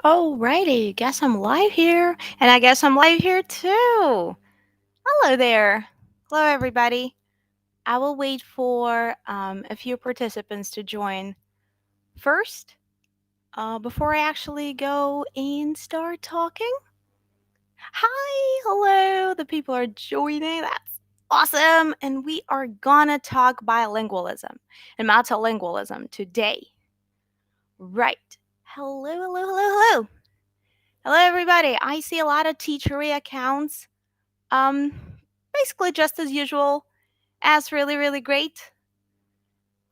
Alrighty, guess I'm live here, and I guess I'm live here too. Hello there. Hello, everybody. I will wait for a few participants to join first before I actually go and start talking. Hi, hello. The people are joining. That's awesome. And we are gonna talk bilingualism and multilingualism today. Right. Hello, hello, hello, hello. Hello, everybody. I see a lot of teachery accounts. Um, Basically just as usual, as really, really great.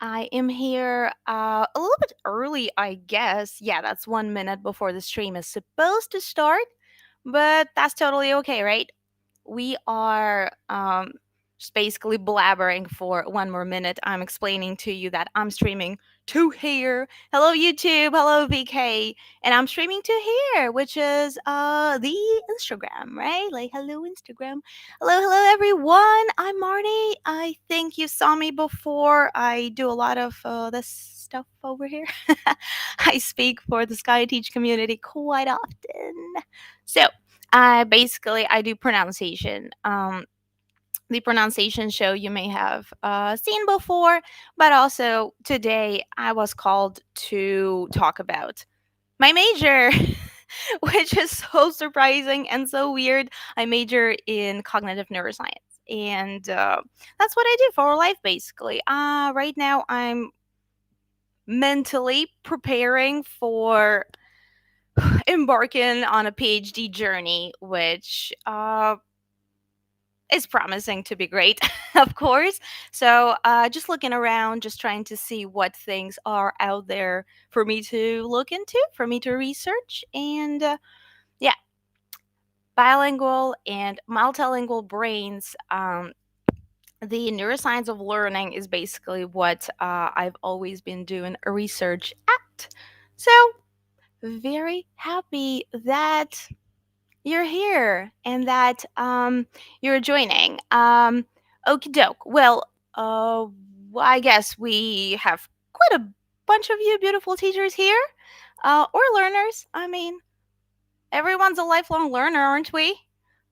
I am here a little bit early, I guess. Yeah, that's 1 minute before the stream is supposed to start, but that's totally okay, right? We are just basically blabbering for 1 more minute. I'm explaining to you that I'm streaming to here. Hello, YouTube. Hello, VK. And I'm streaming to here, which is the Instagram, right? Like, hello, Instagram. Hello, hello, everyone. I'm Marnie. I think you saw me before. I do a lot of this stuff over here. I speak for the Sky Teach community quite often. So, I do pronunciation. The pronunciation show you may have seen before, but also today I was called to talk about my major, which is so surprising and so weird. I major in cognitive neuroscience, and that's what I do for life basically. Right now, I'm mentally preparing for embarking on a PhD journey, which is promising to be great, of course. So, just looking around, just trying to see what things are out there for me to look into, for me to research. And yeah, bilingual and multilingual brains. The neuroscience of learning is basically what I've always been doing research at. So, very happy that you're here and that you're joining. Okie doke. Well, I guess we have quite a bunch of you beautiful teachers here, or learners. I mean, everyone's a lifelong learner, aren't we?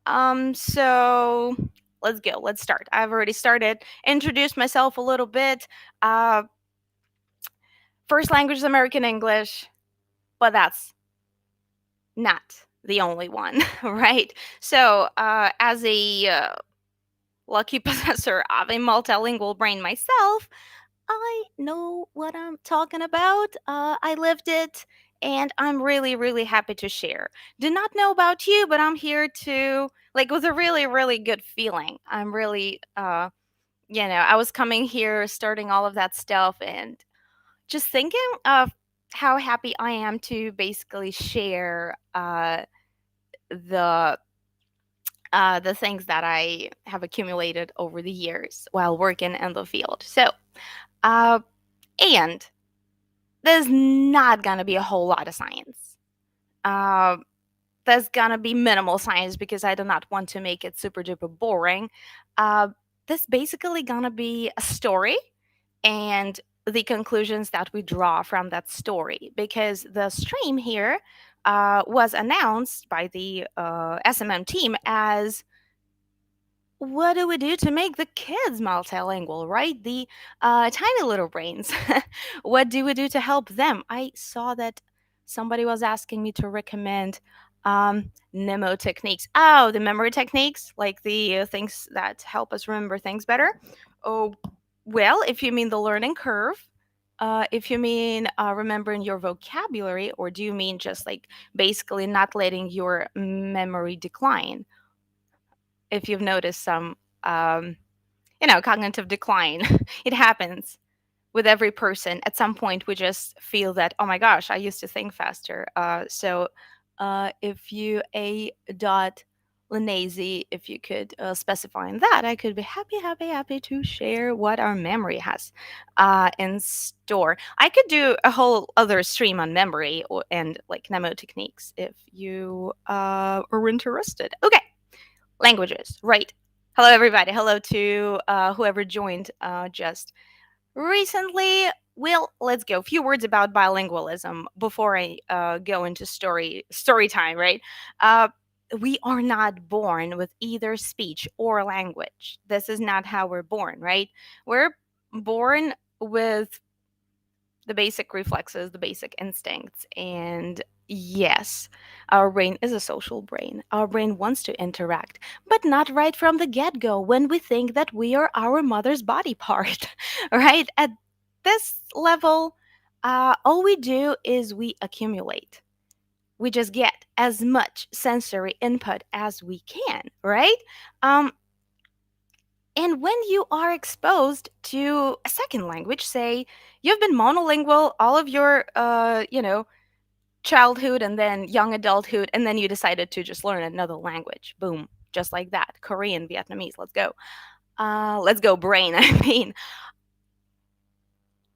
So let's go. Let's start. I've already started. Introduced myself a little bit. Uh, First language is American English, but that's not the only one, right? So, as a lucky possessor of a multilingual brain myself, I know what I'm talking about. I lived it, and I'm really, really happy to share. Do not know about you, but I'm here to, like, with a really, really good feeling. I'm really, I was coming here, starting all of that stuff, and just thinking of how happy I am to basically share the the things that I have accumulated over the years while working in the field. So, uh, and there's not gonna be a whole lot of science. Uh, there's gonna be minimal science because I do not want to make it super duper boring. Uh, this basically gonna be a story and the conclusions that we draw from that story because the stream here was announced by the SMM team as what do we do to make the kids multilingual, right? The tiny little brains. What do we do to help them? I saw that somebody was asking me to recommend Nemo techniques. Oh, the memory techniques, like the things that help us remember things better. Oh, well, if you mean the learning curve, if you mean remembering your vocabulary, or do you mean just like basically not letting your memory decline? If you've noticed some, cognitive decline, it happens with every person. At some point, we just feel that, oh my gosh, I used to think faster. If you a dot Linnaeus, if you could specify in that, I could be happy, happy, happy to share what our memory has in store. I could do a whole other stream on memory and like mnemotechniques if you are interested. Okay, languages, right. Hello, everybody. Hello to whoever joined just recently. Well, let's go. A few words about bilingualism before I go into story time, right? Uh, we are not born with either speech or language. This is not how we're born, right? We're born with the basic reflexes, the basic instincts. And yes, our brain is a social brain. Our brain wants to interact, but not right from the get go when we think that we are our mother's body part, right? At this level, all we do is we accumulate. We just get as much sensory input as we can, right? Um, and when you are exposed to a second language, say you've been monolingual all of your, childhood and then young adulthood, and then you decided to just learn another language. Boom, just like that. Korean, Vietnamese, let's go. Let's go, brain. I mean,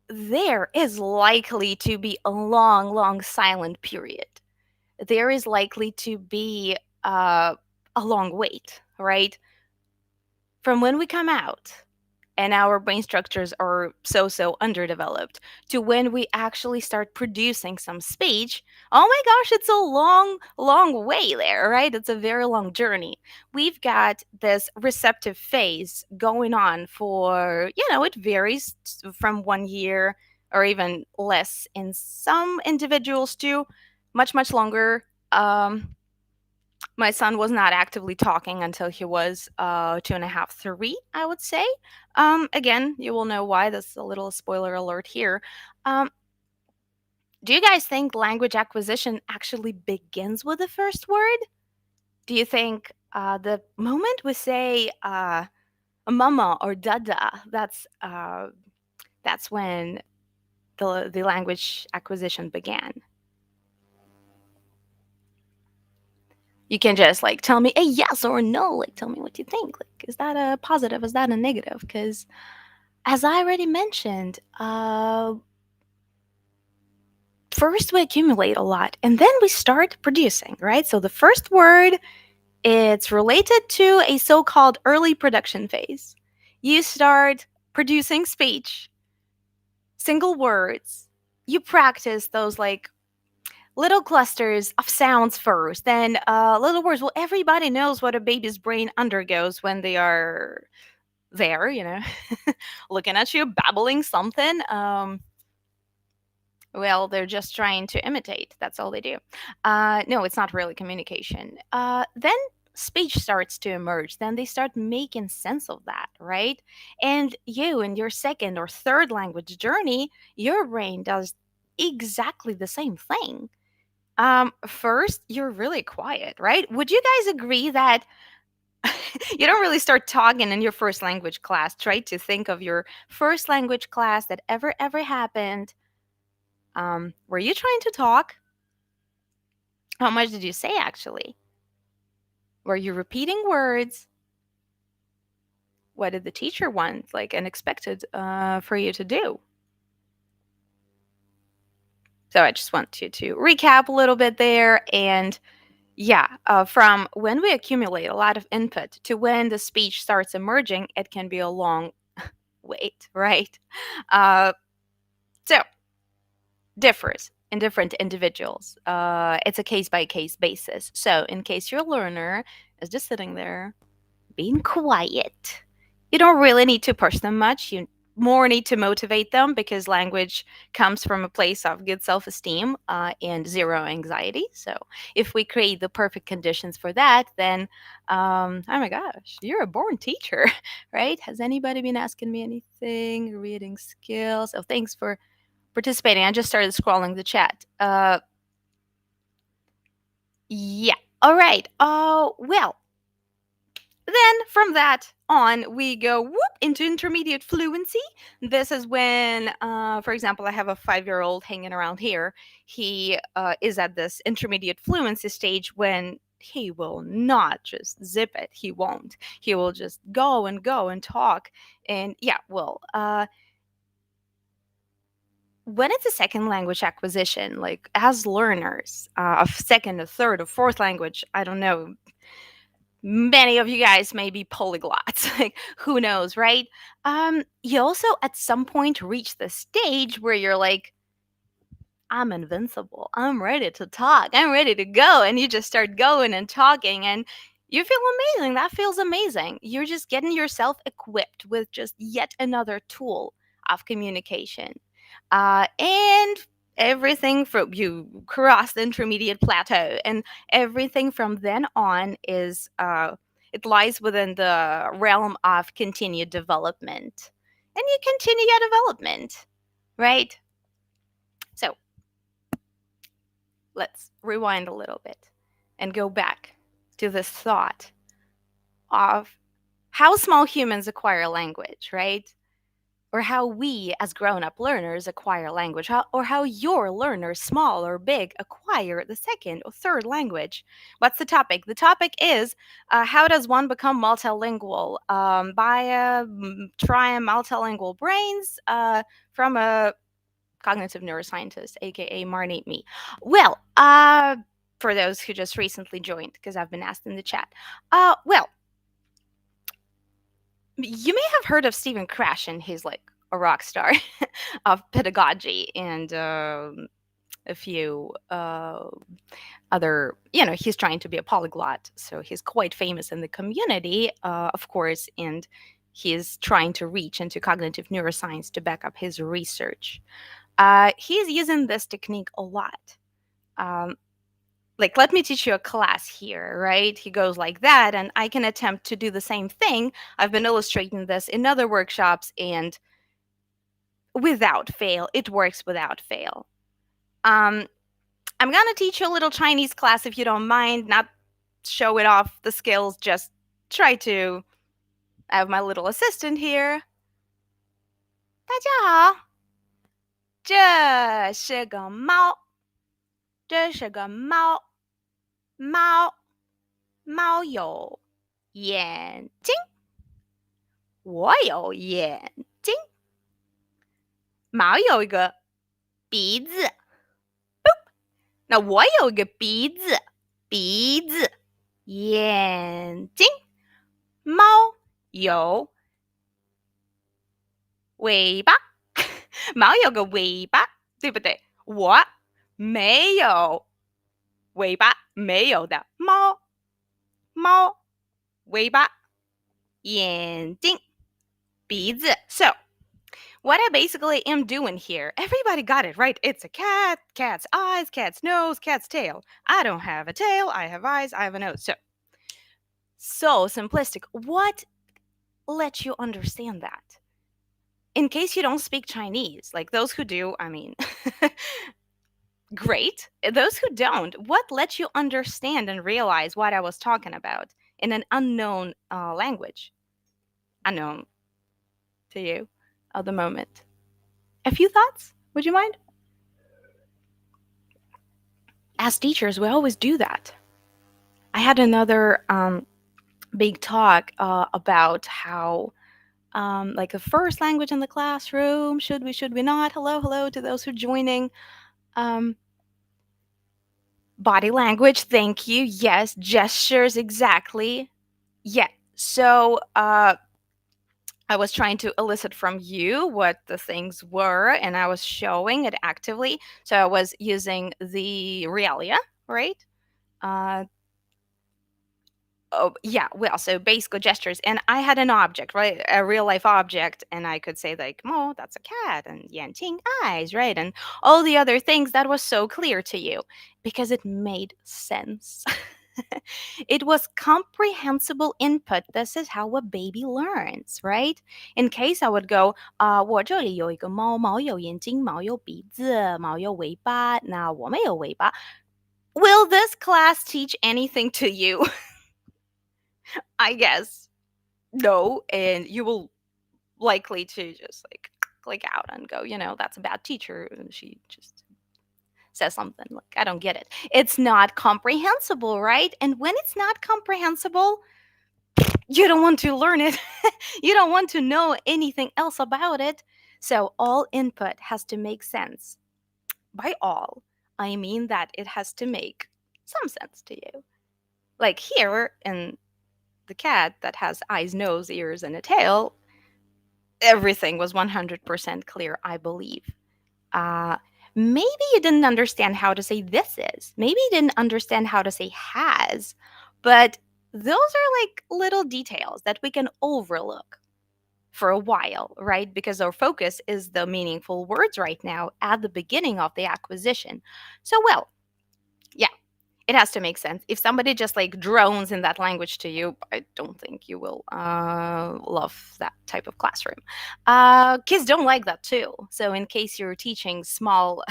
there is likely to be a long, long silent period. There is likely to be a long wait, right? From when we come out and our brain structures are so underdeveloped to when we actually start producing some speech, oh my gosh, it's a long way there, right? It's a very long journey. We've got this receptive phase going on for, it varies from 1 year or even less in some individuals to much longer. My son was not actively talking until he was 2.5, 3, I would say. Again, you will know why. That's a little spoiler alert here. Um, do you guys think language acquisition actually begins with the first word? Do you think the moment we say mama or dada, that's when the language acquisition began? You can just like tell me a yes or a no. Like, tell me what you think. Like, is that a positive? Is that a negative? Because as I already mentioned, first we accumulate a lot and then we start producing, right? So the first word, it's related to a so-called early production phase. You start producing speech, single words. You practice those like little clusters of sounds first, then little words. Well, everybody knows what a baby's brain undergoes when they are there, looking at you, babbling something. Well, they're just trying to imitate. That's all they do. No, it's not really communication. Then speech starts to emerge. Then they start making sense of that, right? And you, in your second or third language journey, your brain does exactly the same thing. First, you're really quiet, right? Would you guys agree that you don't really start talking in your first language class? Try to think of your first language class that ever happened. Were you trying to talk? How much did you say actually? Were you repeating words? What did the teacher want, like, and expected for you to do? So I just want to recap a little bit there. And yeah, from when we accumulate a lot of input to when the speech starts emerging, it can be a long wait, right? Uh, so differs in different individuals. It's a case by case basis. So in case your learner is just sitting there being quiet, you don't really need to push them much. You more need to motivate them because language comes from a place of good self esteem and zero anxiety. So, if we create the perfect conditions for that, then oh my gosh, you're a born teacher, right? Has anybody been asking me anything? Reading skills? Oh, thanks for participating. I just started scrolling the chat. Yeah. All right. Oh, well, then from that on, we go whoop into intermediate fluency. This is when, for example, I have a 5-year-old hanging around here. He is at this intermediate fluency stage when he will not just zip it. He won't. He will just go and talk. And yeah, well, when it's a second language acquisition, like as learners of second or third or fourth language, I don't know, Many of you guys may be polyglots. Like, who knows, right? You also at some point reach the stage where you're like, I'm invincible. I'm ready to talk. I'm ready to go. And you just start going and talking, and you feel amazing. That feels amazing. You're just getting yourself equipped with just yet another tool of communication. And everything from you cross the intermediate plateau, and everything from then on is it lies within the realm of continued development. And you continue your development, right? So let's rewind a little bit and go back to this thought of how small humans acquire language, right? Or how we as grown-up learners acquire language, or how your learners, small or big, acquire the second or third language. What's the topic? The topic is how does one become multilingual by trying multilingual brains from a cognitive neuroscientist, aka Marney me. Well, for those who just recently joined, because I've been asked in the chat. Well, you may have heard of Stephen Krashen. He's like a rock star of pedagogy and a few other, he's trying to be a polyglot. So he's quite famous in the community, of course, and he's trying to reach into cognitive neuroscience to back up his research. He's using this technique a lot. Like, let me teach you a class here, right? He goes like that, and I can attempt to do the same thing. I've been illustrating this in other workshops, and without fail, it works without fail. I'm gonna teach you a little Chinese class if you don't mind, not show it off the skills, just try to have my little assistant here. 大家好，这是个猫，这是个猫，猫，猫有眼睛，我有眼睛，猫有一个鼻子，那我有一个鼻子，鼻子，眼睛，猫有尾巴，猫有个尾巴，对不对？我没有尾巴，没有的猫，猫尾巴，眼睛，鼻子。So, what I basically am doing here, everybody got it, right? It's a cat, cat's eyes, cat's nose, cat's tail. I don't have a tail, I have eyes, I have a nose. So simplistic. What lets you understand that? In case you don't speak Chinese, like those who do, I mean, great. Those who don't, what lets you understand and realize what I was talking about in an unknown language? Unknown to you at the moment. A few thoughts? Would you mind? As teachers, we always do that. I had another big talk about how like the first language in the classroom, should we not? Hello to those who are joining. Body language, thank you. Yes, gestures, exactly. Yeah. So I was trying to elicit from you what the things were, and I was showing it actively. So I was using the realia, right? Oh, yeah, well, so basic gestures. And I had an object, right? A real life object. And I could say, like, oh, that's a cat, and Yanting eyes, right? And all the other things that was so clear to you because it made sense. It was comprehensible input. This is how a baby learns, right? In case I would go, 我这里有一个猫，猫有眼睛，猫有鼻子，猫有尾巴，那我没有尾巴。Will this class teach anything to you? I guess no, and you will likely to just like click out and go, that's a bad teacher. And she just says something like, I don't get it. It's not comprehensible, right? And when it's not comprehensible, you don't want to learn it. You don't want to know anything else about it. So all input has to make sense. By all, I mean that it has to make some sense to you. Like here in the cat that has eyes, nose, ears, and a tail, everything was 100% clear, I believe. Uh, Maybe you didn't understand how to say this is. Maybe you didn't understand how to say has. But those are like little details that we can overlook for a while, right? Because our focus is the meaningful words right now at the beginning of the acquisition. So, well, yeah, it has to make sense. If somebody just like drones in that language to you, I don't think you will love that type of classroom. Kids don't like that too. So, in case you're teaching small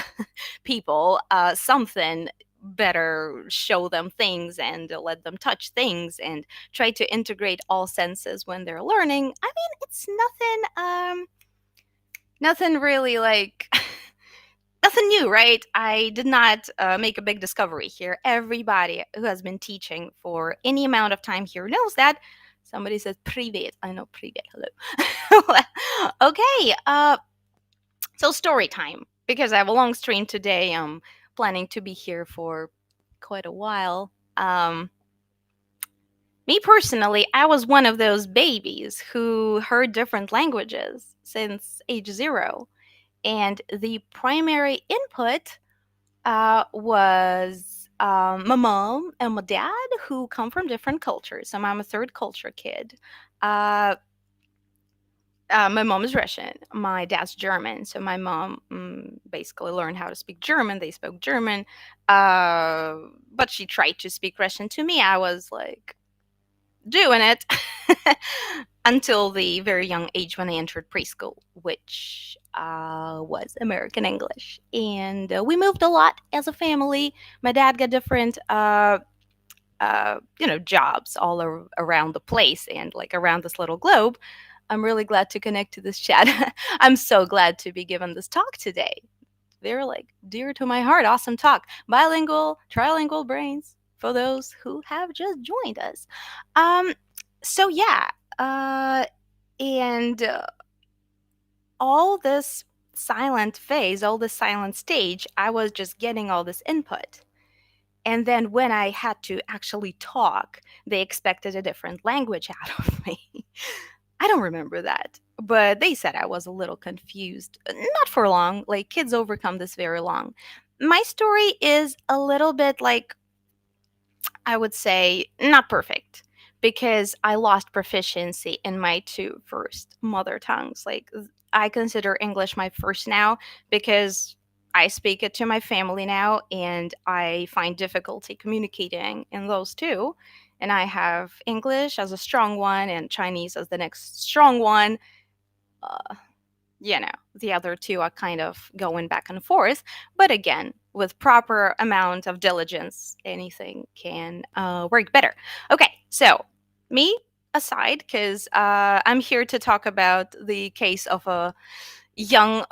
people something, better show them things and let them touch things and try to integrate all senses when they're learning. I mean, it's nothing really like nothing new, right? I did not make a big discovery here. Everybody who has been teaching for any amount of time here knows that. Somebody says "привет." I know "привет." Hello. Okay. So story time, because I have a long stream today. I'm planning to be here for quite a while. Me personally, I was one of those babies who heard different languages since age 0, and the primary input was my mom and my dad, who come from different cultures. So I'm a third culture kid. My mom is Russian. My dad's German. So my mom basically learned how to speak German. They spoke German, but she tried to speak Russian to me. I was like doing it until the very young age when I entered preschool, which was American English. And we moved a lot as a family. My dad got different, jobs all around the place and like around this little globe. I'm really glad to connect to this chat. I'm so glad to be given this talk today. They're like dear to my heart. Awesome talk. Bilingual, trilingual brains for those who have just joined us. So yeah, and all this silent phase, all this silent stage, I was just getting all this input. And then when I had to actually talk, they expected a different language out of me. I don't remember that, but they said I was a little confused. Not for long, like kids overcome this very long. My story is a little bit like, I would say, not perfect, because I lost proficiency in my two first mother tongues. Like, I consider English my first now because I speak it to my family now and I find difficulty communicating in those two. And I have English as a strong one and Chinese as the next strong one. Uh, the other two are kind of going back and forth. But again, with proper amount of diligence, anything can work better. Okay, so me aside, because I'm here to talk about the case of a young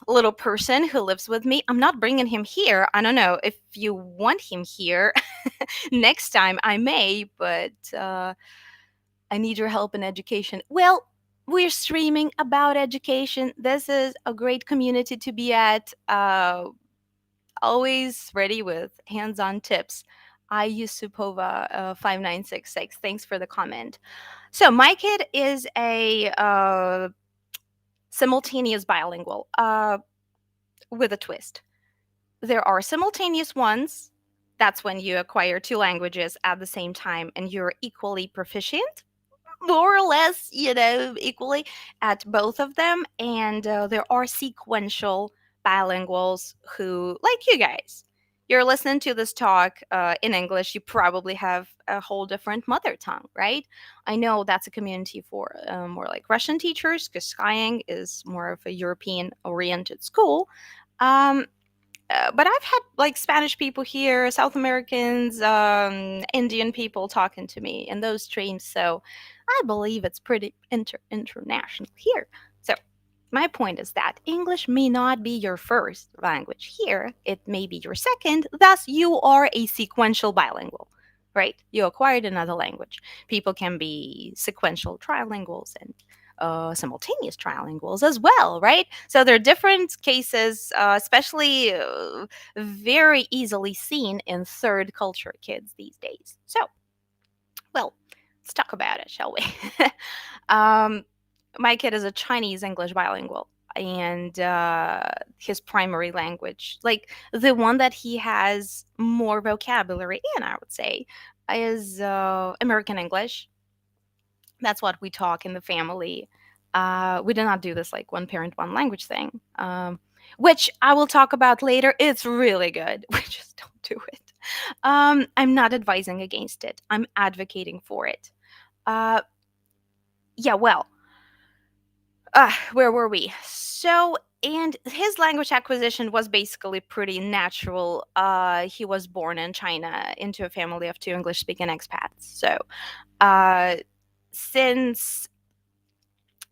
little person who lives with me. I'm not bringing him here. I don't know if you want him here. Next time I may, but I need your help in education. Well, we're streaming about education. This is a great community to be at. Always ready with hands-on tips. I use Supova 5966. Thanks for the comment. So my kid is a simultaneous bilingual with a twist. There are simultaneous ones. That's when you acquire two languages at the same time and you're equally proficient, more or less, equally at both of them. And there are sequential bilinguals who, like you guys, you're listening to this talk in English, you probably have a whole different mother tongue, right? I know that's a community for more like Russian teachers because Skyeng is more of a European oriented school. Um, but I've had like Spanish people here, South Americans, Indian people talking to me in those streams. So I believe it's pretty international here. So my point is that English may not be your first language here. It may be your second. Thus, you are a sequential bilingual, right? You acquired another language. People can be sequential trilinguals and simultaneous trilinguals as well, right? So there are different cases, especially very easily seen in third culture kids these days. So, well, let's talk about it, shall we? My kid is a Chinese English bilingual, and his primary language, like the one that he has more vocabulary in, I would say, is American English. That's what we talk in the family. We do not do this like one parent, one language thing, which I will talk about later. It's really good. We just don't do it. I'm not advising against it, I'm advocating for it. Uh, yeah, well, where were we? So, and his language acquisition was basically pretty natural. He was born in China into a family of two English speaking expats. So, uh, since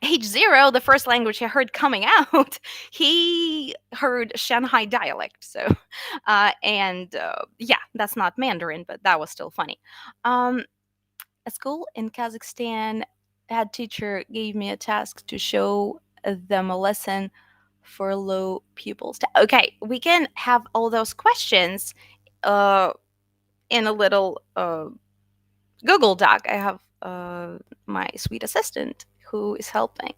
age 0, the first language he heard coming out, he heard Shanghai dialect. So, yeah, that's not Mandarin, but that was still funny. At school in Kazakhstan, head teacher gave me a task to show them a lesson for low pupils. Okay, we can have all those questions uh, in a little Google Doc. I have my sweet assistant who is helping,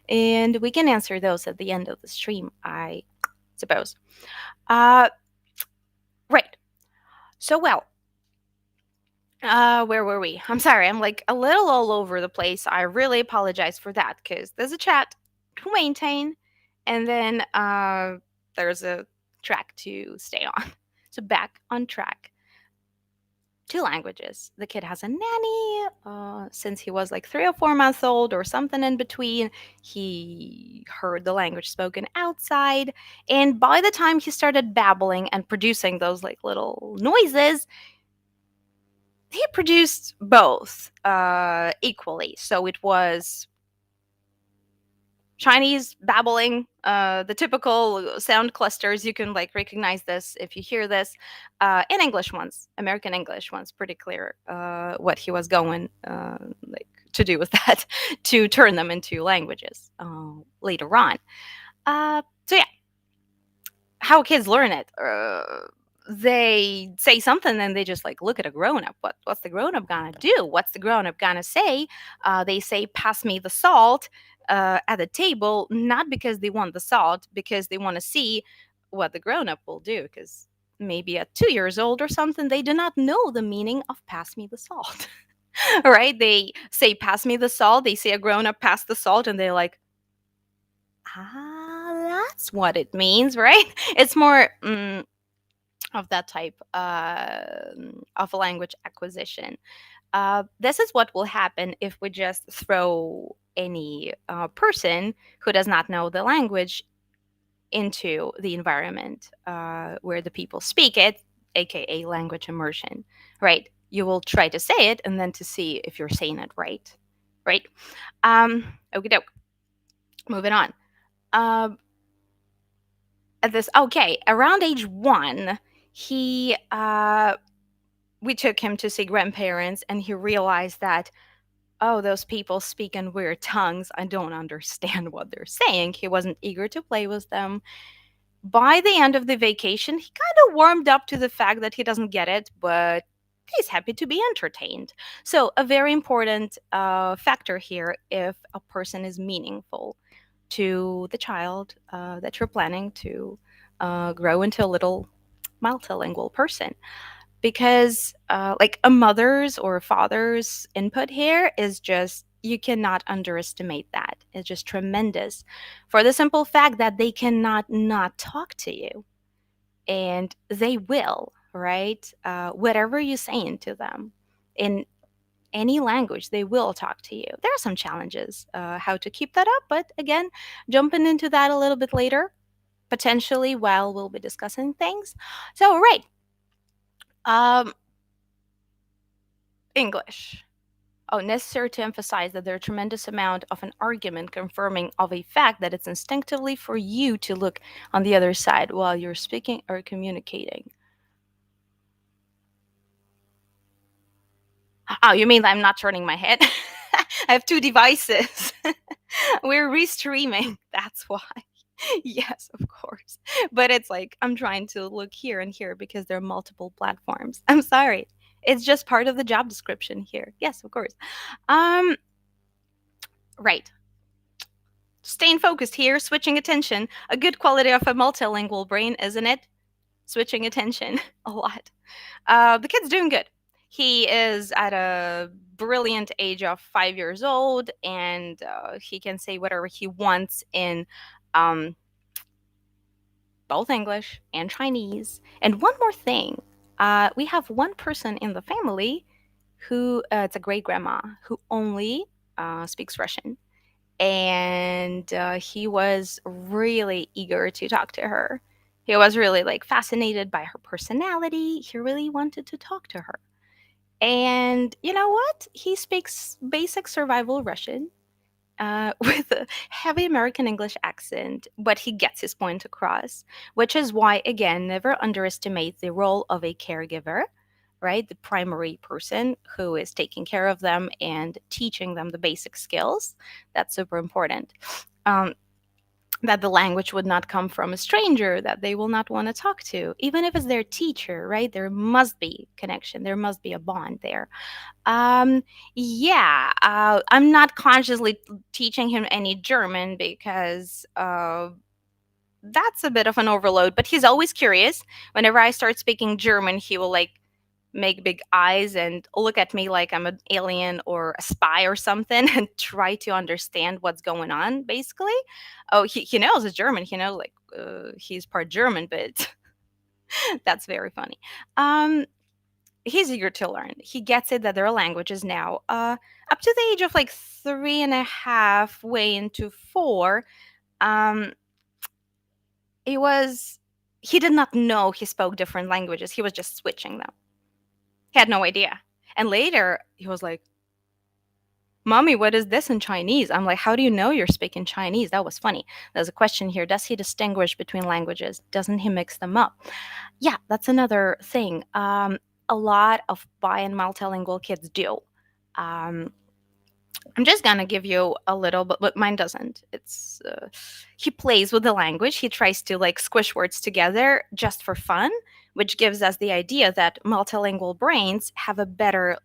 and we can answer those at the end of the stream, I suppose. Right. So, well, where were we? I'm sorry, I'm like a little all over the place. I really apologize for that because there's a chat to maintain, and then there's a track to stay on. So back on track. 2 languages. The kid has a nanny since he was like 3 or 4 months old or something in between. He heard the language spoken outside, and by the time he started babbling and producing those like little noises, he produced both equally. So it was Chinese babbling, the typical sound clusters. You can like recognize this if you hear this, and English ones, American English ones. Pretty clear what he was going like to do with that to turn them into languages later on. So yeah, how kids learn it. They say something and they just like look at a grown up. What's the grown up gonna do? What's the grown up gonna say? They say, "Pass me the salt," at the table, not because they want the salt, because they want to see what the grown up will do. Because maybe at 2 years old or something, they do not know the meaning of "pass me the salt." Right? They say, "Pass me the salt." They see a grown up pass the salt, and they're like, that's what it means, right? It's more of that type of language acquisition. This is what will happen if we just throw any person who does not know the language into the environment where the people speak it, aka language immersion, right? You will try to say it and then to see if you're saying it right, right? Okie doke. Moving on. At this, okay, around age 1, he we took him to see grandparents, and he realized that, oh, those people speak in weird tongues. I don't understand what they're saying. He wasn't eager to play with them. By the end of the vacation, he kind of warmed up to the fact that he doesn't get it, but he's happy to be entertained. So, a very important factor here, if a person is meaningful to the child that you're planning to grow into a little multilingual person, because like a mother's or a father's input here is just, you cannot underestimate that. It's just tremendous, for the simple fact that they cannot not talk to you, and they will, right? Whatever you're saying to them in any language, they will talk to you. There are some challenges how to keep that up, but again, jumping into that a little bit later, potentially, while we'll be discussing things. So, right. English. Oh, necessary to emphasize that there are a tremendous amount of an argument confirming of a fact that it's instinctively for you to look on the other side while you're speaking or communicating. Oh, you mean I'm not turning my head? I have 2 devices. We're restreaming. That's why. Yes, of course. But it's like I'm trying to look here and here because there are multiple platforms. I'm sorry. It's just part of the job description here. Yes, of course. Right. Staying focused here, switching attention. A good quality of a multilingual brain, isn't it? Switching attention a lot. The kid's doing good. He is at a brilliant age of 5 years old, and he can say whatever he wants in um, both English and Chinese. And one more thing, we have one person in the family who it's a great grandma who only speaks Russian, and he was really eager to talk to her. He was really like fascinated by her personality. He really wanted to talk to her. And you know what? He speaks basic survival Russian with a heavy American English accent, but he gets his point across, which is why, again, never underestimate the role of a caregiver, right? The primary person who is taking care of them and teaching them the basic skills. That's super important. That the language would not come from a stranger that they will not want to talk to, even if it's their teacher, right? There must be connection, there must be a bond there. Yeah, I'm not consciously teaching him any German because that's a bit of an overload, but he's always curious. Whenever I start speaking German, he will like make big eyes and look at me like I'm an alien or a spy or something and try to understand what's going on, basically. Oh, he knows it's German. He knows, like, he's part German, but that's very funny. He's eager to learn. He gets it that there are languages now. Up to the age of like 3.5, way into 4, um, he did not know he spoke different languages. He was just switching them. He had no idea. And later, he was like, Mommy, what is this in Chinese? I'm like, how do you know you're speaking Chinese? That was funny. There's a question here. Does he distinguish between languages? Doesn't he mix them up? Yeah, that's another thing. A lot of bi and multilingual kids do. I'm just gonna give you a little, but mine doesn't. It's he plays with the language. He tries to like squish words together just for fun, which gives us the idea that multilingual brains have a better,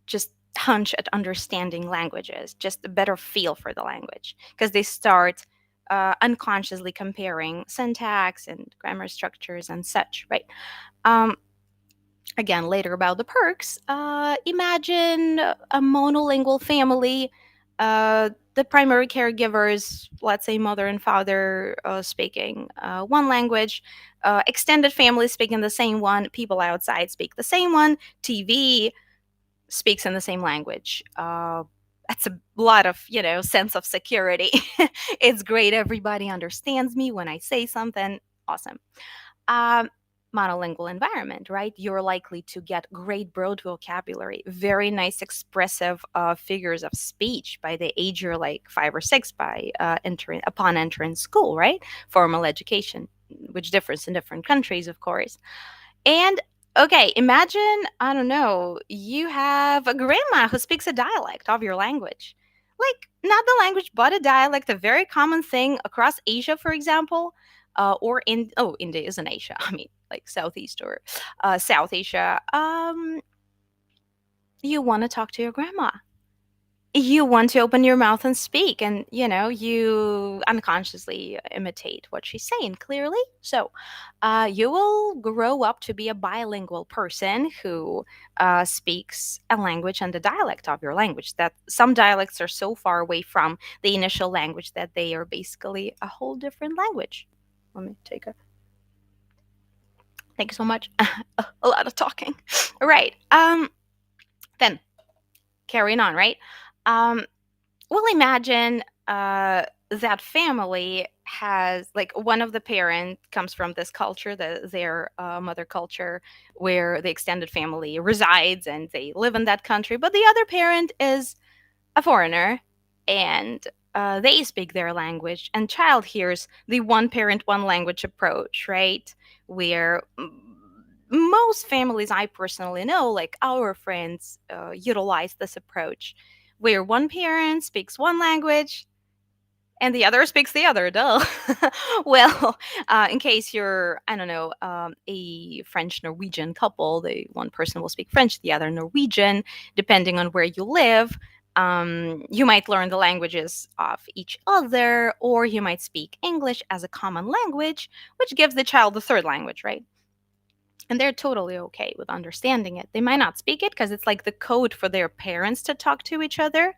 just hunch at understanding languages, just a better feel for the language, because they start unconsciously comparing syntax and grammar structures and such, right? Again, later about the perks. Imagine a monolingual family. The primary caregivers, let's say mother and father, speaking one language, extended family speaking the same one, people outside speak the same one, TV speaks in the same language. That's a lot of, sense of security. It's great. Everybody understands me when I say something. Awesome. Monolingual environment, right? You're likely to get great broad vocabulary, very nice expressive figures of speech by the age you're like 5 or 6 by upon entering school, right? Formal education, which differs in different countries, of course. And okay, imagine, I don't know, you have a grandma who speaks a dialect of your language. Like, not the language, but a dialect, a very common thing across Asia, for example, or India is in Asia. I mean, like Southeast or South Asia. You want to talk to your grandma. You want to open your mouth and speak, and you unconsciously imitate what she's saying clearly. So you will grow up to be a bilingual person who speaks a language and a dialect of your language. That some dialects are so far away from the initial language that they are basically a whole different language. Let me take a thank you so much. A lot of talking. All right. Then carrying on, right? Well, imagine that family has like one of the parent comes from this culture, their mother culture, where the extended family resides and they live in that country, but the other parent is a foreigner and they speak their language, and child hears the one parent, one language approach, right? Where most families I personally know, like our friends, utilize this approach where one parent speaks one language and the other speaks the other, duh. Well, in case you're, I don't know, a French-Norwegian couple, one person will speak French, the other Norwegian, depending on where you live. You might learn the languages of each other, or you might speak English as a common language, which gives the child the third language, right? And they're totally okay with understanding it. They might not speak it because it's like the code for their parents to talk to each other,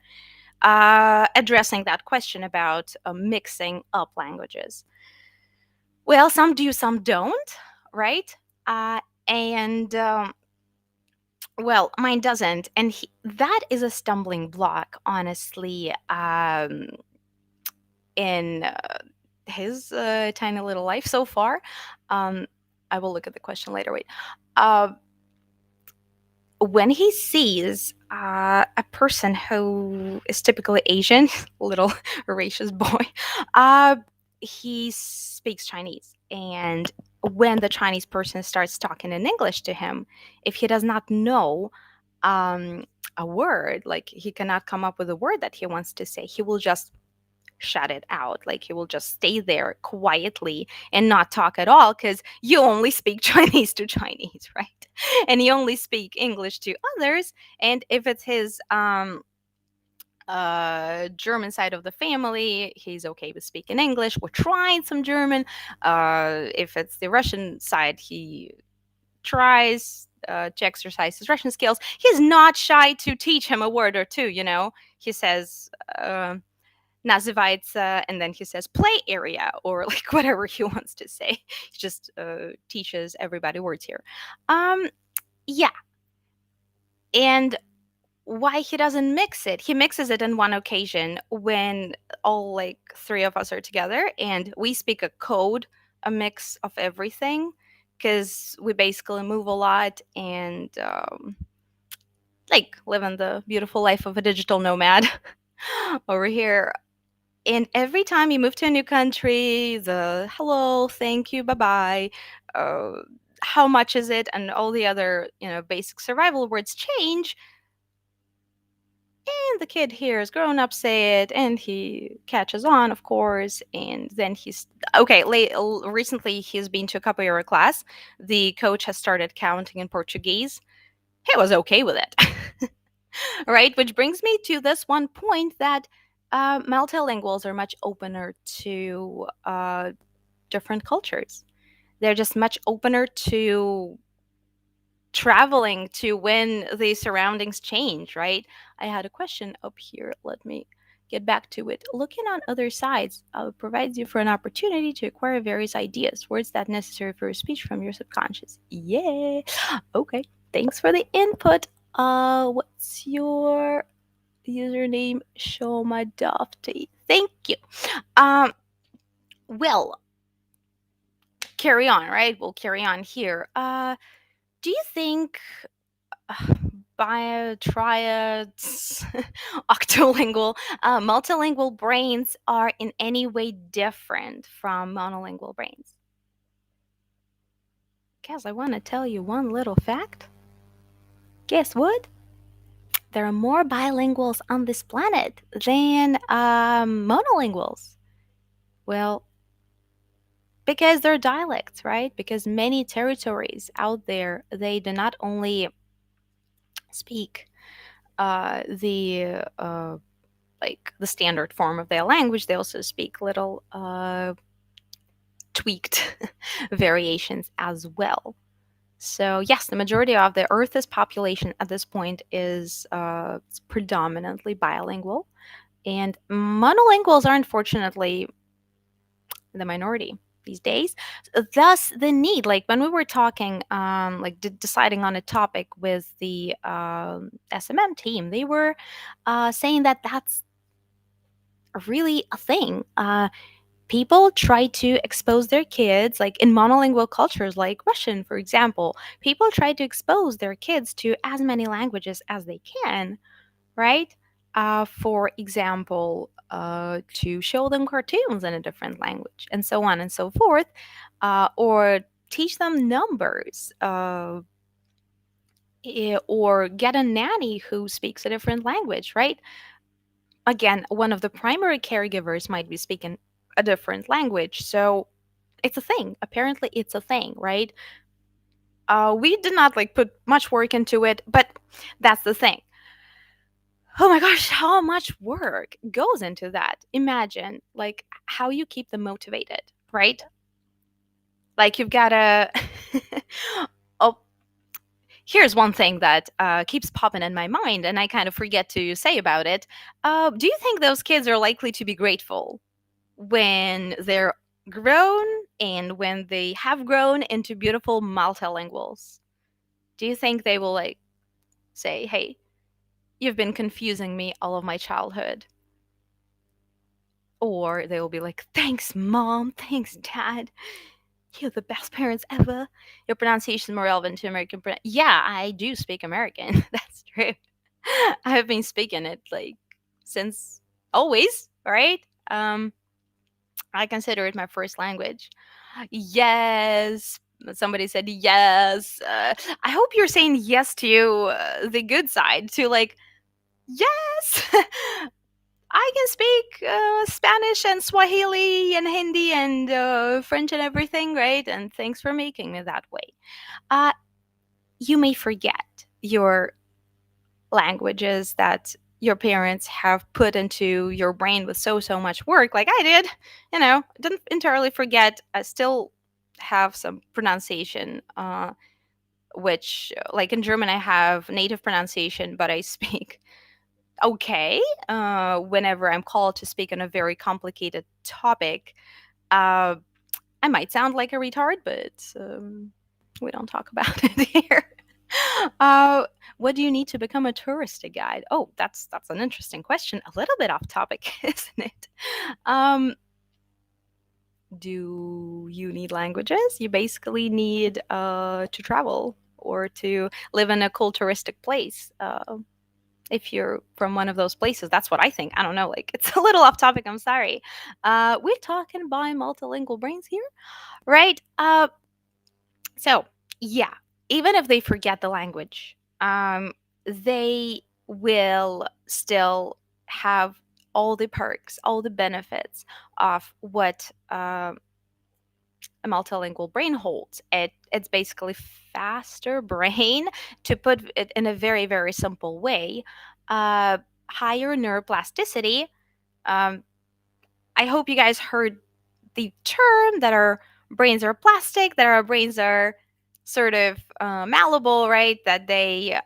addressing that question about mixing up languages. Well, some do, some don't, right? And well, mine doesn't, and that is a stumbling block, honestly, in his tiny little life so far. I will look at the question later. Wait. When he sees a person who is typically Asian, little voracious boy, he speaks Chinese. And when the Chinese person starts talking in English to him, if he does not know a word, like he cannot come up with a word that he wants to say, he will just shut it out. Like he will just stay there quietly and not talk at all because you only speak Chinese to Chinese, right? And you only speak English to others. And if it's his German side of the family, he's okay with speaking English or trying some German. If it's the Russian side, he tries to exercise his Russian skills. He's not shy to teach him a word or two, you know. He says, называется, and then he says play area or like whatever he wants to say. He just teaches everybody words here. Yeah. And why he doesn't mix it? He mixes it in one occasion when all like three of us are together and we speak a code, a mix of everything, because we basically move a lot and like living the beautiful life of a digital nomad over here. And every time you move to a new country, the hello, thank you, bye bye, how much is it, and all the other, basic survival words change. And the kid hears grown up say it, and he catches on, of course. And then he's okay. Recently, he's been to a capoeira class. The coach has started counting in Portuguese. He was okay with it. Right? Which brings me to this one point that multilinguals are much opener to different cultures. They're just much opener to traveling to when the surroundings change, right? I had a question up here. Let me get back to it. Looking on other sides provides you for an opportunity to acquire various ideas, words that necessary for your speech from your subconscious. Yeah. Okay. Thanks for the input. What's your username? Shomadofty. Thank you. Well, carry on, right? We'll carry on here. Do you think triads, octolingual, multilingual brains are in any way different from monolingual brains? Guys, I want to tell you one little fact. Guess what? There are more bilinguals on this planet than monolinguals. Well, because they're dialects, right? Because many territories out there, they do not only speak the like the standard form of their language, they also speak little tweaked variations as well. So yes, the majority of the Earth's population at this point is predominantly bilingual, and monolinguals are unfortunately the minority these days. Thus, the need, like when we were talking, like deciding on a topic with the SMM team, they were saying that that's really a thing. People try to expose their kids, like in monolingual cultures like Russian, for example, people try to expose their kids to as many languages as they can, right? For example, to show them cartoons in a different language, and so on and so forth, or teach them numbers, or get a nanny who speaks a different language, right? again, one of the primary caregivers might be speaking a different language. So it's a thing. Apparently, it's a thing, right? We did not like put much work into it, but that's the thing. Oh my gosh, how much work goes into that? Imagine like how you keep them motivated, right? Like you've got to. Oh, here's one thing that keeps popping in my mind, and I kind of forget to say about it. Do you think those kids are likely to be grateful when they're grown and when they have grown into beautiful multilinguals? Do you think they will like say, "Hey, you've been confusing me all of my childhood," or they will be like, "Thanks, mom. Thanks, dad. You're the best parents ever. Your pronunciation is more relevant to American. Yeah, I do speak American. That's true. I have been speaking it like since always, right? Um, I consider it my first language. Yes. Somebody said yes. I hope you're saying yes to the good side, to like, yes, I can speak Spanish and Swahili and Hindi and French and everything, right? And thanks for making me that way. Uh, you may forget your languages that your parents have put into your brain with so much work, like I did. Didn't entirely forget. I still have some pronunciation, which, like in German, I have native pronunciation, but I speak okay whenever I'm called to speak on a very complicated topic. Uh, I might sound like a retard, but we don't talk about it here. Uh, what do you need to become a tourist guide? Oh, that's an interesting question. A little bit off topic, isn't it? Um, do you need languages? You basically need to travel or to live in a cool touristic place. If you're from one of those places, that's what I think. I don't know. Like, it's a little off topic. I'm sorry. We're talking by multilingual brains here, right? So, yeah, even if they forget the language, they will still have all the perks, all the benefits of what a multilingual brain holds. It's basically faster brain, to put it in a very simple way, higher neuroplasticity. Um, I hope you guys heard the term that our brains are plastic, that our brains are sort of malleable, right? That they're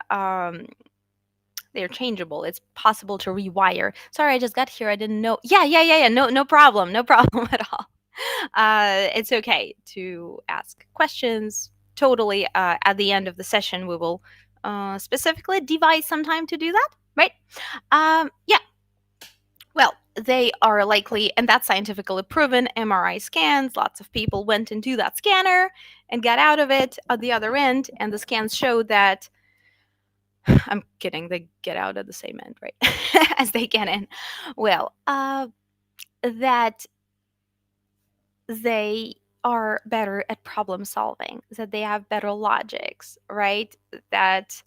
changeable. It's possible to rewire. Sorry, I just got here. I didn't know. Yeah. No problem. No problem at all. It's okay to ask questions. Totally. At the end of the session, we will specifically devise some time to do that, right? Yeah. Well, they are likely, and that's scientifically proven, MRI scans. Lots of people went into that scanner and got out of it at the other end, and the scans showed that, I'm kidding, they get out at the same end, right? As they get in. Well, that they are better at problem solving, that they have better logics, right? That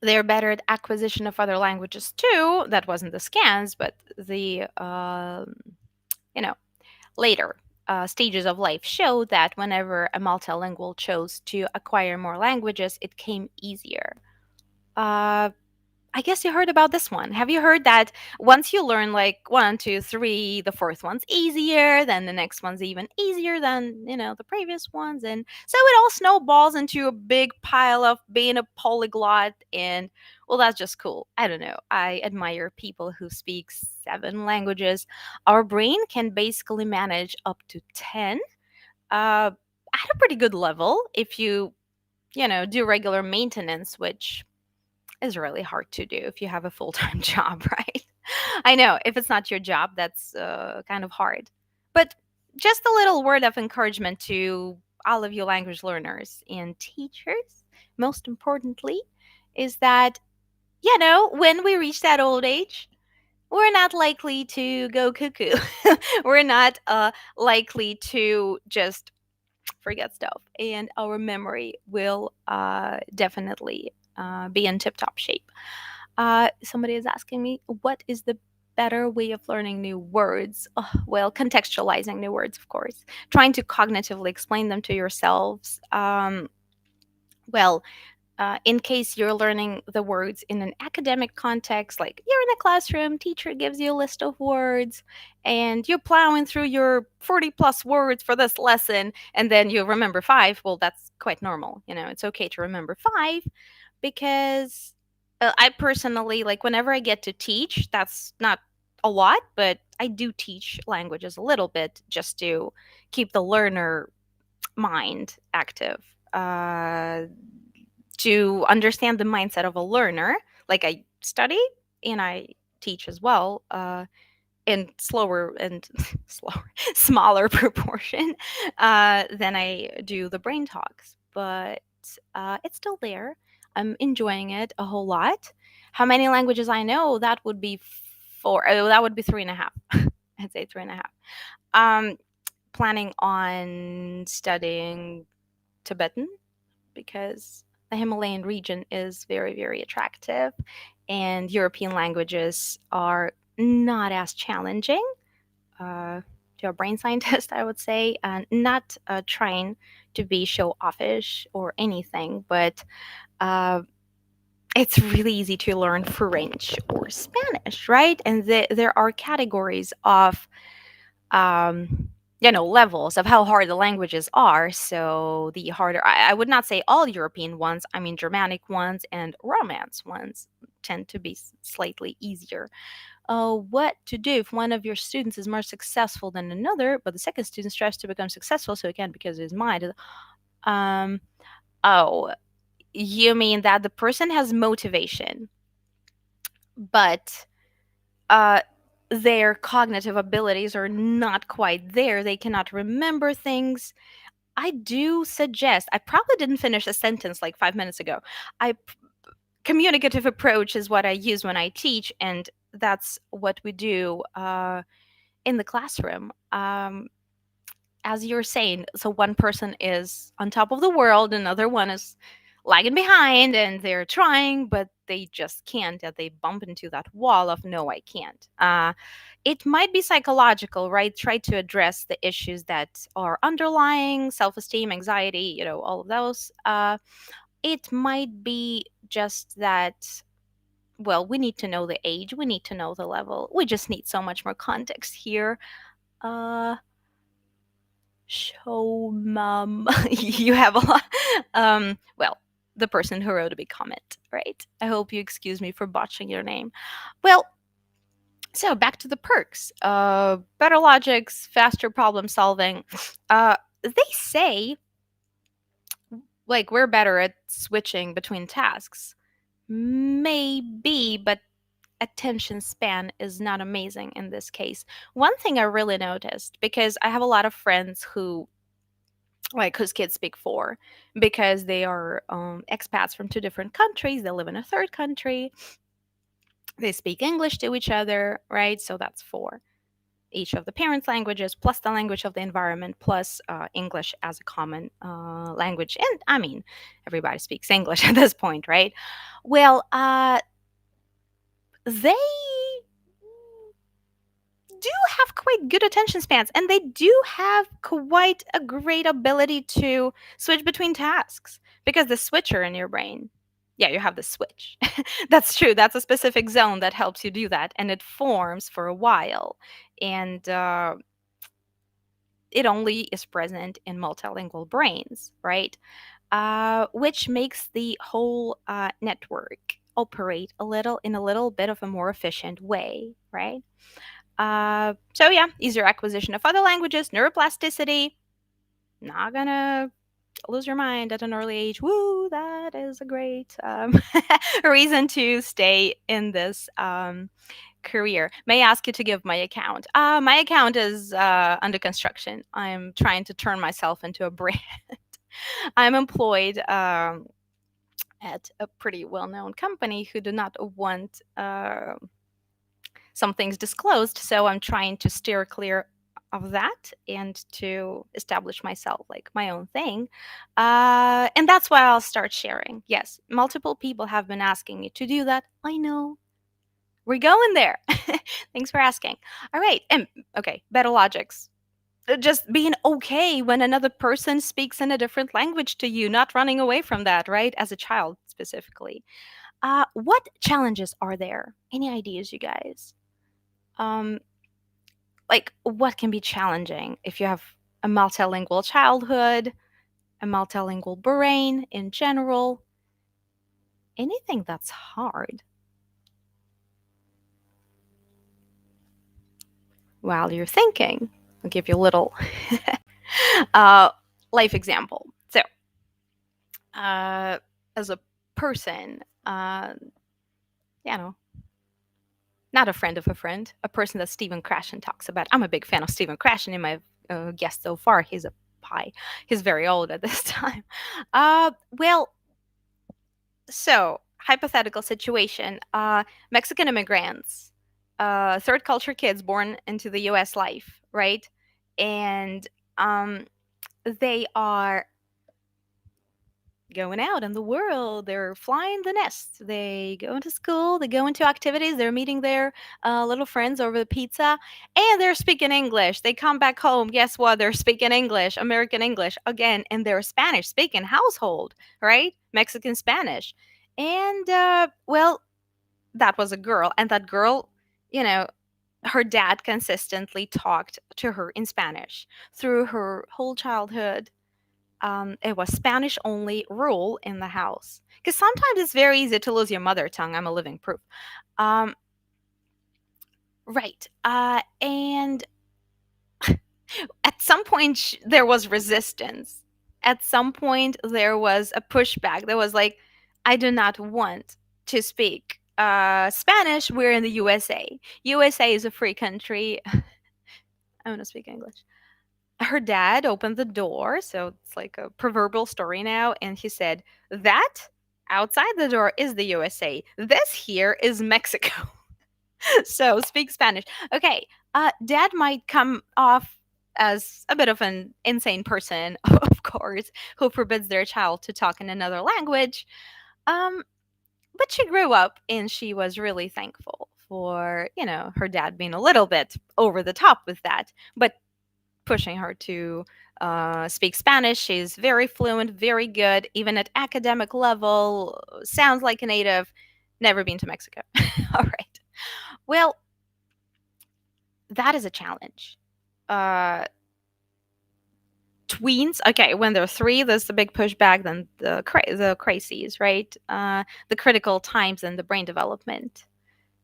they're better at acquisition of other languages too. That wasn't the scans, but the you know later stages of life show that whenever a multilingual chose to acquire more languages, it came easier. Uh, I guess you heard about this one. Have you heard that once you learn like one, two, three, the fourth one's easier, then the next one's even easier than, the previous ones. And so it all snowballs into a big pile of being a polyglot. And well, that's just cool. I don't know. I admire people who speak 7 languages. Our brain can basically manage up to 10 at a pretty good level if you do regular maintenance, which is really hard to do if you have a full-time job, right? I know if it's not your job, that's kind of hard. But just a little word of encouragement to all of you language learners and teachers, most importantly, is that, when we reach that old age, we're not likely to go cuckoo. We're not likely to just forget stuff. And our memory will definitely be in tip top shape. Somebody is asking me, what is the better way of learning new words? Well, contextualizing new words, of course. Trying to cognitively explain them to yourselves. Well, in case you're learning the words in an academic context, like you're in a classroom, teacher gives you a list of words, and you're plowing through your 40 plus words for this lesson, and then you remember five. Well, that's quite normal. It's okay to remember five because I personally, like, whenever I get to teach, that's not a lot, but I do teach languages a little bit just to keep the learner mind active. To understand the mindset of a learner. Like, I study and I teach as well, in slower and smaller proportion than I do the brain talks. But it's still there. I'm enjoying it a whole lot. How many languages I know? That would be four. Oh, that would be three and a half. I'd say three and a half. Planning on studying Tibetan because the Himalayan region is very, very attractive, and European languages are not as challenging. To a brain scientist, I would say, not trying to be show offish or anything, but uh, it's really easy to learn French or Spanish, right? And there are categories of levels of how hard the languages are. So the harder, I would not say all European ones, I mean Germanic ones and Romance ones tend to be slightly easier. What to do if one of your students is more successful than another, but the second student strives to become successful, so again, because of his mind. Um, oh, you mean that the person has motivation, but uh, their cognitive abilities are not quite there. They cannot remember things. I do suggest, I probably didn't finish a sentence like 5 minutes ago. Communicative approach is what I use when I teach, and that's what we do in the classroom. As you're saying, so one person is on top of the world, another one is lagging behind, and they're trying, but they just can't. And they bump into that wall of no, I can't. It might be psychological, right? Try to address the issues that are underlying self-esteem, anxiety, all of those. It might be just that, well, we need to know the age, we need to know the level, we just need so much more context here. uh Show mom. You have a lot. Well, the person who wrote a big comment, right? I hope you excuse me for botching your name. Well, so back to the perks. Better logics, faster problem solving. They say, like, we're better at switching between tasks. Maybe, but attention span is not amazing in this case. One thing I really noticed, because I have a lot of friends who, like, whose kids speak four, because they are expats from two different countries, they live in a third country, they speak English to each other, right? So that's four, each of the parents' languages plus the language of the environment plus English as a common language. And I mean, everybody speaks English at this point, right? Well, they do have quite good attention spans, and they do have quite a great ability to switch between tasks, because the switcher in your brain, yeah, you have the switch. That's true. That's a specific zone that helps you do that, and it forms for a while. And it only is present in multilingual brains, right? Which makes the whole network operate in a little bit of a more efficient way, right? So yeah, easier acquisition of other languages, neuroplasticity. Not gonna lose your mind at an early age. Woo, that is a great reason to stay in this career. May I ask you to give my account? My account is under construction. I'm trying to turn myself into a brand. I'm employed at a pretty well-known company who do not want some things disclosed, so I'm trying to steer clear of that and to establish myself, like my own thing. And that's why I'll start sharing. Yes, multiple people have been asking me to do that. I know. We're going there. Thanks for asking. All right. And okay, better logics. Just being okay when another person speaks in a different language to you, not running away from that, right? As a child, specifically. What challenges are there? Any ideas, you guys? Like, what can be challenging if you have a multilingual childhood, a multilingual brain in general? Anything that's hard? While you're thinking, I'll give you a little uh, life example. So, as a person, you know, not a friend of a friend, a person that Stephen Krashen talks about. I'm a big fan of Stephen Krashen in my guest so far. He's a pie. He's very old at this time. Well, so hypothetical situation: Mexican immigrants, third culture kids born into the U.S. life, right? And they are going out in the world. They're flying the nest. They go into school. They go into activities. They're meeting their little friends over the pizza, and they're speaking English. They come back home. Guess what? They're speaking English, American English again, in their Spanish speaking household, right? Mexican Spanish. And well, that was a girl, and that girl, you know, her dad consistently talked to her in Spanish through her whole childhood. It was Spanish only rule in the house. Because sometimes it's very easy to lose your mother tongue. I'm a living proof. Um, right. And at some point, there was resistance. At some point, there was a pushback. There was like, I do not want to speak Spanish. We're in the USA. USA is a free country. I want to speak English. Her dad opened the door, so it's like a proverbial story now, and he said, that outside the door is the USA. This here is Mexico. So speak Spanish. Okay, dad might come off as a bit of an insane person, of course, who forbids their child to talk in another language. Um, but she grew up and she was really thankful for, her dad being a little bit over the top with that. But pushing her to speak Spanish. She's very fluent, very good, even at academic level, sounds like a native, never been to Mexico. All right. Well, that is a challenge. Tweens, okay, when they're 3, there's the big pushback, then the crises, right? The critical times in the brain development.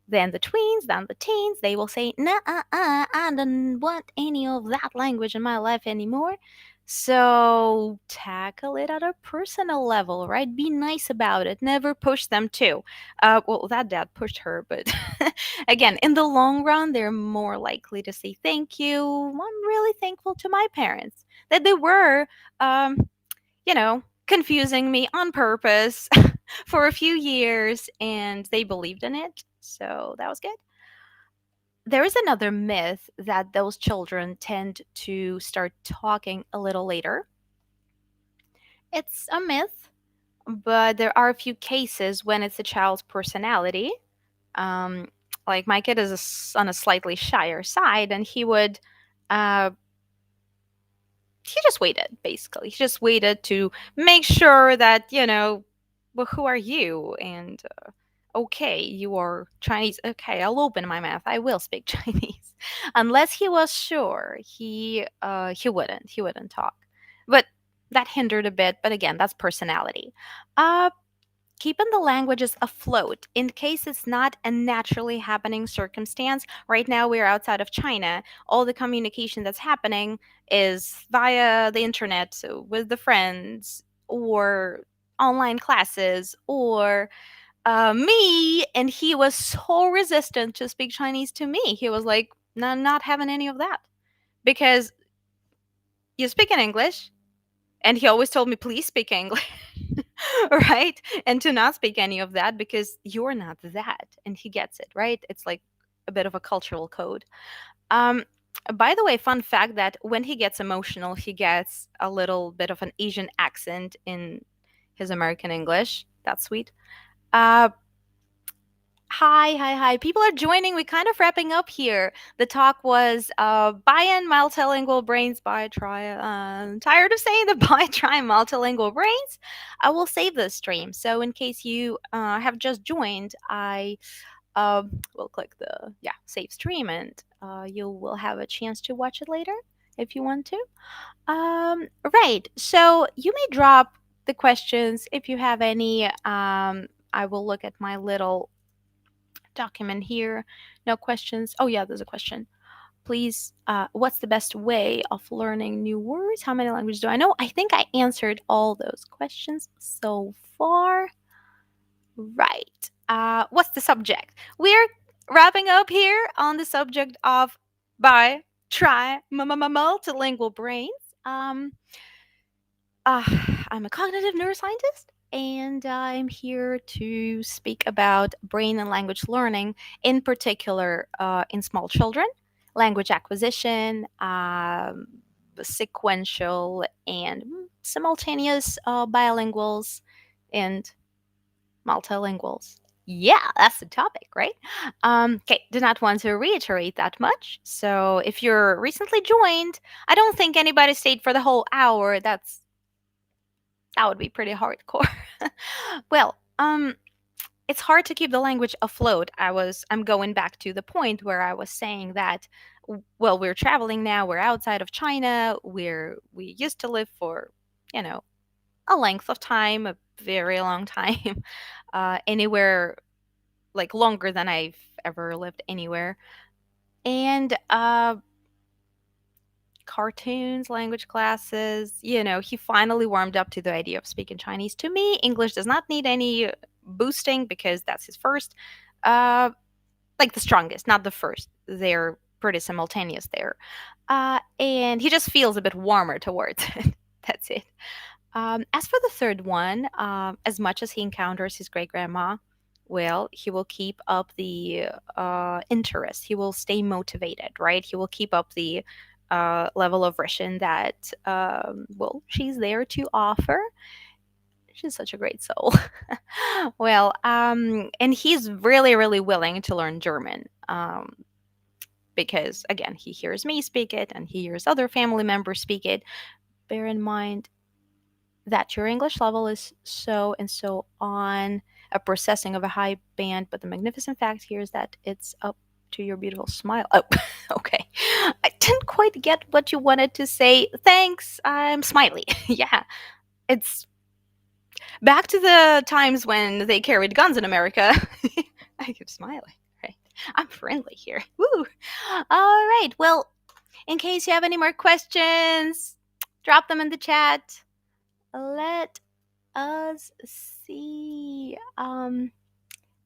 Then the tweens, then the teens, they will say, nah, I don't want any of that language in my life anymore. So tackle it at a personal level, right? Be nice about it. Never push them too. Well, that dad pushed her, but again, in the long run, they're more likely to say thank you. I'm really thankful to my parents that they were, confusing me on purpose for a few years, and they believed in it. So that was good. There is another myth that those children tend to start talking a little later. It's a myth, but there are a few cases when it's a child's personality. Um, like my kid is on a slightly shyer side, and he just waited, basically. He just waited to make sure that, well, who are you? And okay, you are Chinese. Okay, I'll open my mouth. I will speak Chinese. Unless he was sure, he wouldn't talk. But that hindered a bit. But again, that's personality. Uh, Keeping the languages afloat in case it's not a naturally happening circumstance. Right now, we're outside of China. All the communication that's happening is via the internet, so with the friends or online classes or me. And he was so resistant to speak Chinese to me. He was like, no, not having any of that because you speak in English. And he always told me, please speak English. Right? And to not speak any of that because you're not that. And he gets it, right? It's like a bit of a cultural code. Um, By the way, fun fact that when he gets emotional, he gets a little bit of an Asian accent in his American English. That's sweet. Uh, hi. People are joining. We're kind of wrapping up here. The talk was buy in multilingual brains, buy, try. Tired of saying the buy, try multilingual brains. I will save this stream. So in case you have just joined, I will click the save stream, and you will have a chance to watch it later if you want to. Right. So you may drop the questions if you have any. I will look at my little document here. No questions. Oh, yeah, there's a question. Please, what's the best way of learning new words? How many languages do I know? I think I answered all those questions so far. Right. What's the subject? We're wrapping up here on the subject of buy, try, multilingual brains. Um, I'm a cognitive neuroscientist, and I'm here to speak about brain and language learning, in particular in small children, language acquisition, sequential and simultaneous bilinguals, and multilinguals. Yeah, that's the topic, right? Okay, do not want to reiterate that much. So if you're recently joined, I don't think anybody stayed for the whole hour. That would be pretty hardcore. Well, it's hard to keep the language afloat. I'm going back to the point where I was saying that well, we're traveling now, we're outside of China, we used to live for, a length of time, a very long time, anywhere like longer than I've ever lived anywhere. And cartoons, language classes, he finally warmed up to the idea of speaking Chinese. To me, English does not need any boosting because that's his first, like the strongest, not the first. They're pretty simultaneous there. And he just feels a bit warmer towards it. That's it. As for the third one, as much as he encounters his great grandma, well, he will keep up the interest. He will stay motivated, right? He will keep up the level of Russian that, well, she's there to offer. She's such a great soul. Well, and he's really, really willing to learn German. Because again, he hears me speak it and he hears other family members speak it. Bear in mind that your English level is so and so on a processing of a high band, but the magnificent fact here is that it's up to your beautiful smile. Oh, okay. I didn't quite get what you wanted to say. Thanks. I'm smiley. Yeah. It's back to the times when they carried guns in America. I keep smiling. Right. I'm friendly here. Woo. All right. Well, in case you have any more questions, drop them in the chat. Let us see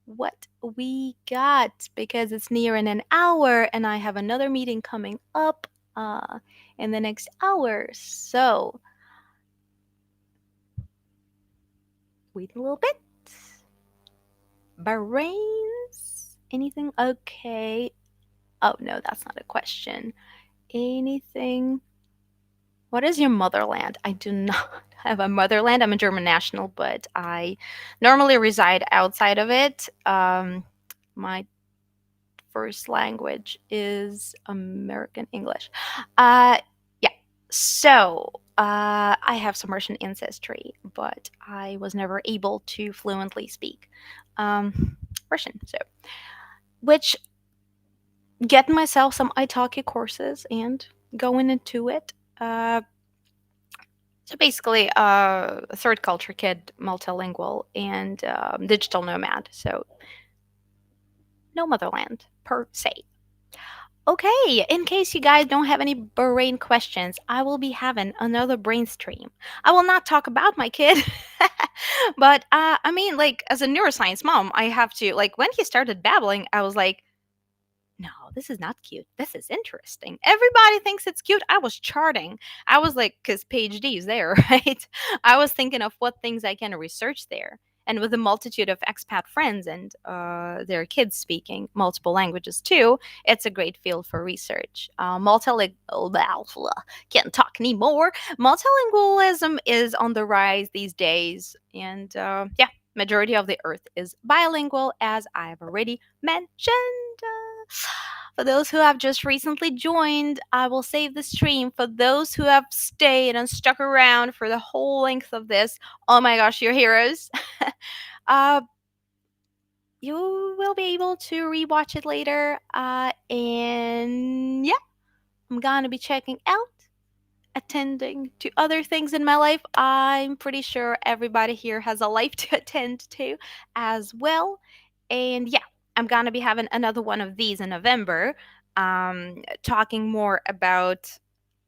what we got, because it's nearing an hour and I have another meeting coming up in the next hour. So wait a little bit. Brains? Anything? Okay. Oh, no, that's not a question. Anything? What is your motherland? I do not have a motherland. I'm a German national, but I normally reside outside of it. My first language is American English. Yeah. So I have some Russian ancestry, but I was never able to fluently speak Russian. So, which getting myself some italki courses and going into it. So basically, a third culture kid, multilingual, and digital nomad. So no motherland per se. Okay, in case you guys don't have any brain questions, I will be having another brain stream. I will not talk about my kid, but I mean, like, as a neuroscience mom, I have to, like, when he started babbling, I was like, no, this is not cute. This is interesting. Everybody thinks it's cute. I was charting. I was like, because PhD is there, right? I was thinking of what things I can research there. And with a multitude of expat friends and their kids speaking multiple languages too, it's a great field for research. Multilingual, can't talk anymore. Multilingualism is on the rise these days, and yeah, majority of the earth is bilingual, as I've already mentioned. For those who have just recently joined, I will save the stream. For those who have stayed and stuck around for the whole length of this, oh my gosh, you're heroes. uh, you will be able to rewatch it later. And yeah, I'm gonna be checking out, attending to other things in my life. I'm pretty sure everybody here has a life to attend to as well. And yeah, I'm gonna be having another one of these in November, talking more about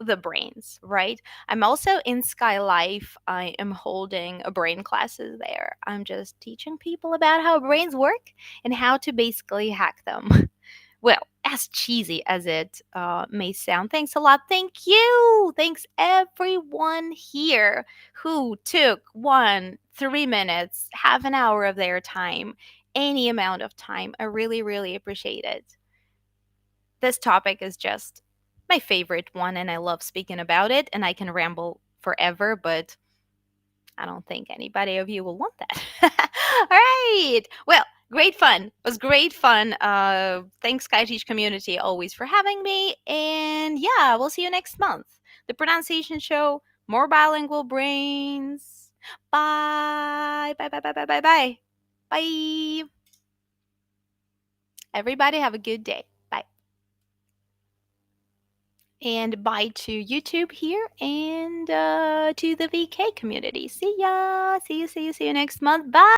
the brains, right? I'm also in Sky Life. I am holding a brain classes there. I'm just teaching people about how brains work and how to basically hack them. Well, as cheesy as it may sound, thanks a lot. Thank you. Thanks everyone here who took 3 minutes, half an hour of their time, any amount of time. I really, really appreciate it. This topic is just my favorite one, and I love speaking about it, and I can ramble forever, but I don't think anybody of you will want that. All right. Well, great fun. It was great fun. Thanks, SkyTeach community, always for having me. And yeah, we'll see you next month. The pronunciation show, more bilingual brains. Bye. Bye, bye, bye, bye, bye, bye. Bye. Everybody have a good day. Bye. And bye to YouTube here and to the VK community. See ya. See you next month. Bye.